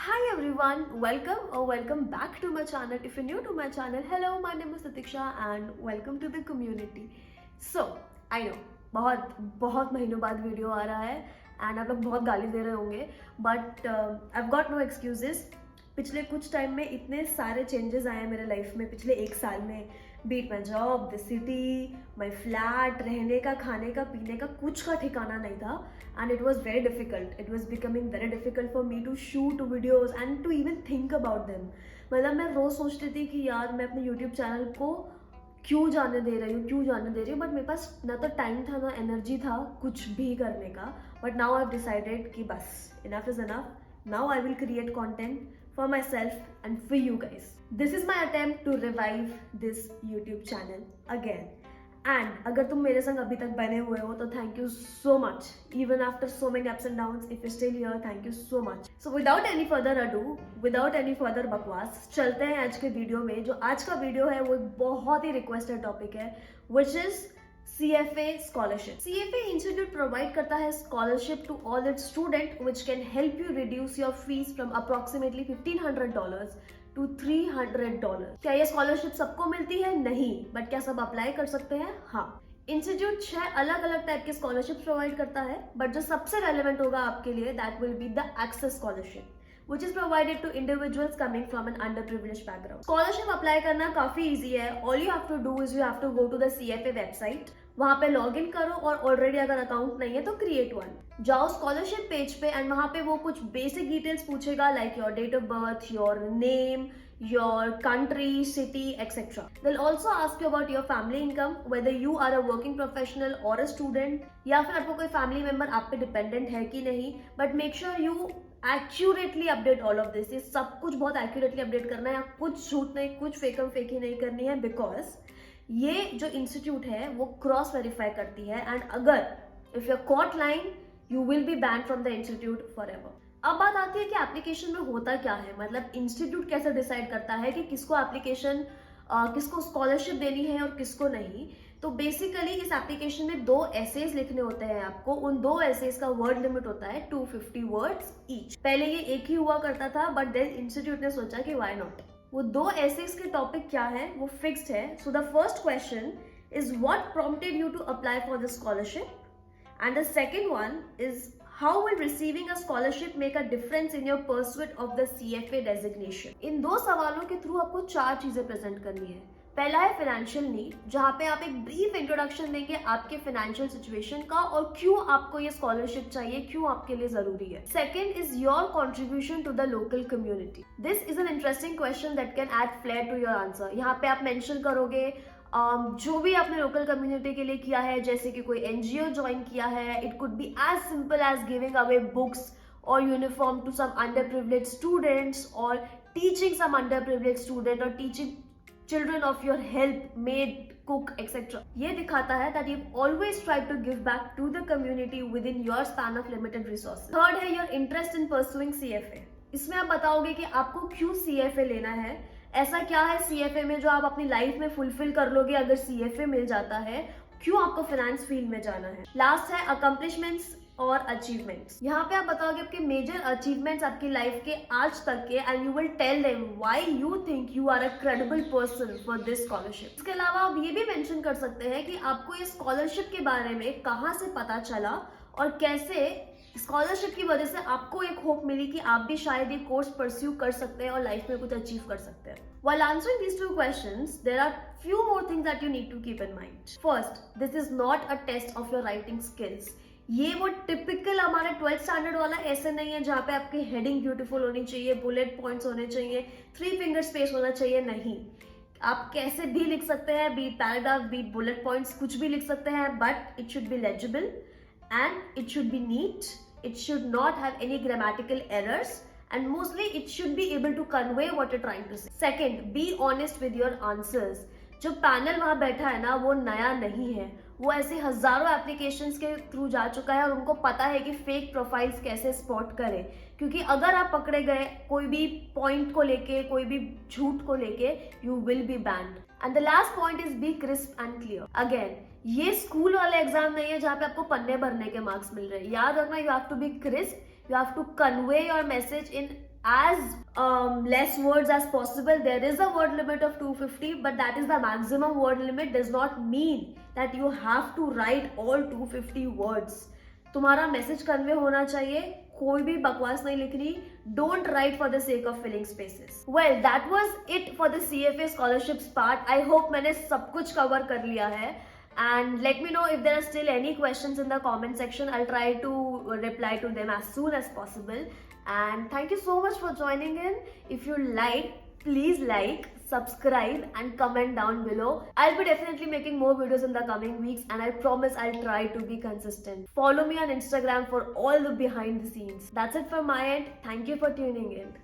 Hi everyone, welcome back to my channel. If you're new to my channel, hello, my name is Satiksha and welcome to the community. So, I know बहुत बहुत महीनों बाद video आ रहा है and आप लोग बहुत गाली दे रहे होंगे but I have got no excuses. पिछले कुछ टाइम में इतने सारे चेंजेस आए हैं मेरे लाइफ में पिछले एक साल में. Be it my job, the city, my flat, रहने का, खाने का, पीने का कुछ का ठिकाना नहीं था. And it was very difficult. It was becoming very difficult for me to shoot videos and to even think about them. मतलब मैं रोज सोचती थी कि यार मैं अपने यूट्यूब चैनल को क्यों जाने दे रही हूँ बट मेरे पास ना तो टाइम था ना एनर्जी था कुछ भी करने का. But now I have decided कि बस enough is enough. Now I will create content for myself and for you guys. This is my attempt to revive this YouTube channel again. And अगर तुम मेरे संग अभी तक बने हुए हो तो thank you so much. Even after so many ups and downs, if you're still here, thank you so much. So without any further ado, without any further बकवास, चलते हैं आज के वीडियो में. जो आज का वीडियो है वो बहुत ही रिक्वेस्टेड टॉपिक है, which is CFA scholarship. CFA Institute provide करता है scholarship to all its student which can help you reduce your fees from approximately $1,500 to $300. क्या ये scholarship सबको मिलती है? नहीं. बट क्या सब अप्लाई कर सकते हैं? हाँ. इंस्टीट्यूट 6 अलग अलग टाइप के स्कॉलरशिप प्रोवाइड करता है बट जो सबसे रेलेवेंट होगा आपके लिए that will be the access scholarship which is provided to individuals coming from an underprivileged background. Scholarship apply करना काफी easy है. All you have to do is you have to go to the CFA website. वहां पे log in करो और already अगर account नहीं है तो क्रिएट वन. जाओ स्कॉलरशिप पेज पे एंड वहां पे वो कुछ बेसिक डिटेल्स पूछेगा like your date of birth, your name, your country, city, etc. They'll also ask you about your family income, whether you are a working professional or a student, या फिर आपको कोई family member आप पे dependent है कि नहीं. But make sure you accurately update all of this. ये सब कुछ बहुत एक्यूरेटली अपडेट करना है. कुछ झूठ नहीं, कुछ फेकम फेकी नहीं करनी है बिकॉज ये जो इंस्टीट्यूट है वो क्रॉस वेरीफाई करती है एंड अगर if you are caught lying you will be ban from the institute forever. अब बात आती है कि एप्लीकेशन में होता क्या है, मतलब इंस्टीट्यूट कैसे डिसाइड करता है कि किसको एप्लीकेशन किसको स्कॉलरशिप देनी है और किसको नहीं. तो बेसिकली इस एप्लीकेशन में 2 एसेज लिखने होते हैं आपको. उन 2 एसेज का वर्ड लिमिट होता है 250 वर्ड्स ईच. पहले ये एक ही हुआ करता था बट देन इंस्टीट्यूट ने सोचा कि व्हाई नॉट. वो 2 एसेज के टॉपिक क्या है वो फिक्स्ड है. So the first question is what prompted you to apply for the scholarship and the second one is how will receiving a scholarship make a difference in your pursuit of the CFA designation. इन 2 सवालों के through आपको 4 चीजें present करनी है. पहला है financial need, जहां पे आप एक ब्रीफ इंट्रोडक्शन देंगे आपके फाइनेंशियल सिचुएशन का और क्यों आपको ये स्कॉलरशिप चाहिए, क्यों आपके लिए जरूरी है. Second is your contribution to the local community. This is an interesting question that can add flair to your answer. यहाँ पे आप मेंशन करोगे जो भी आपने लोकल कम्युनिटी के लिए किया है, जैसे कि कोई एनजीओ ज्वाइन किया है. It could be as simple as giving away books और uniform to some under privilege students और teaching some under privilege student और teaching children of your help, maid, cook, etc. ये दिखाता है that you've always tried to give back to the community within your span of limited resources. Third है your interest in pursuing CFA. इसमें आप बताओगे कि आपको क्यों CFA लेना है, ऐसा क्या है CFA में जो आप अपनी लाइफ में फुलफिल कर लोगे अगर CFA मिल जाता है, क्यों आपको फाइनेंस फील्ड में जाना है. लास्ट है अकम्पलिशमेंट्स और अचीवमेंट्स. यहाँ पे आप बताओगे आपके मेजर अचीवमेंट्स आपकी लाइफ के आज तक के and you will tell them why you think you are a credible person for this scholarship. इसके अलावा आप ये भी मेंशन कर सकते हैं कि आपको ये स्कॉलरशिप के बारे में कहाँ से पता चला और कैसे स्कॉलरशिप की वजह से आपको एक होप मिली कि आप भी शायद ये कोर्स परस्यू कर सकते हैं और लाइफ में कुछ अचीव कर सकते हैं. While answering these 2 questions, there are few more things that you need to keep in mind. First, this is not a test of your writing skills. ये वो टिपिकल हमारे 12th स्टैंडर्ड वाला ऐसे नहीं है जहाँ पे आपकी हेडिंग ब्यूटीफुल होनी चाहिए, बुलेट पॉइंट्स होने चाहिए, 3 फिंगर स्पेस होना चाहिए. नहीं, आप कैसे भी लिख सकते हैं, be it paragraph, be it bullet points, कुछ भी लिख सकते हैं but it should be legible and it should be neat. It should not have any grammatical errors and mostly it should be able to convey what you're trying to say. Second, be honest with your answers. जो panel वहां बैठा है ना वो नया नहीं है, वो ऐसे हजारों एप्लीकेशंस के थ्रू जा चुका है और उनको पता है कि फेक प्रोफाइल्स कैसे स्पॉट करें. क्योंकि अगर आप पकड़े गए कोई भी पॉइंट को लेके, कोई भी झूठ को लेके, you will be banned. And the last point is be crisp and clear. Again ये स्कूल वाले एग्जाम नहीं है जहाँ पे आपको पन्ने भरने के मार्क्स मिल रहे हैं. याद रखना, you have to be crisp. You have to convey your message in as less words as possible. There is a word limit of 250, but that is the maximum word limit. Does not mean that you have to write all 250 words. तुम्हारा message convey होना चाहिए, कोई भी बकवास नहीं लिखनी. Don't write for the sake of filling spaces. Well, that was it for the CFA scholarships part. I hope मैंने सब कुछ कवर कर लिया है. And let me know if there are still any questions in the comment section. I'll try to reply to them as soon as possible. And thank you so much for joining in. If you like, please like, subscribe and comment down below. I'll be definitely making more videos in the coming weeks, and I promise I'll try to be consistent. Follow me on Instagram for all the behind the scenes. That's it from my end. Thank you for tuning in.